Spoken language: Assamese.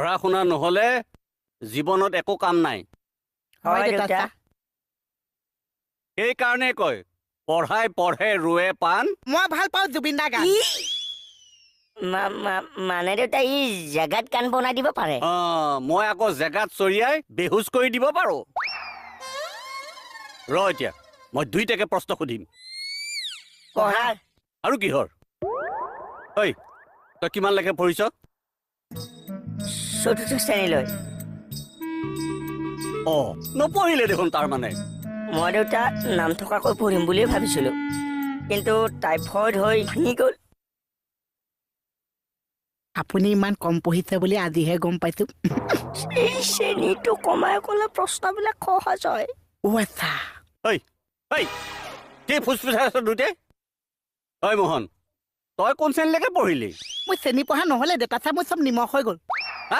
পঢ়া শুনা নহ'লে জীৱনত একো কাম নাই হয় দেউতা সেইকাৰণে কয় পঢ়াই পঢ়ে ৰোৱে পাণ মই ভাল পাওঁ জুবিন দা গান মানে দেউতা ই জেগাত গান বনাই দিব পাৰে মই আকৌ জেগাত চৰিয়াই বেহুচ কৰি দিব পাৰো এতিয়া মই দুইটাকে প্ৰশ্ন সুধিম পঢ়াৰ আৰু কিহৰ ঐ তই কিমানলৈকে পঢ়িছ ৪ৰ্থ শ্ৰেণীলৈ নপঢ়িলে দেখোন তাৰ মানে মই দেউতা নাম থকাকৈ পঢ়িম বুলিয়ে ভাবিছিলো কিন্তু টাইফইড হৈ ভাঙি গ'ল আপুনি ইমান কম পঢ়িছে বুলি আজিহে গম পাইছো এই শ্ৰেণীটো কমাই গ'লে প্ৰশ্নবিলাক সহজ হয় আচ্ছা কি ফুচফুচাই আছ দুইটাই ঐ মোহন তই কোন শ্ৰেণীলৈকে পঢ়িলি মই চেনি পঢ়া নহ'লে দেউতা চা মই চব নিমখ হৈ গ'ল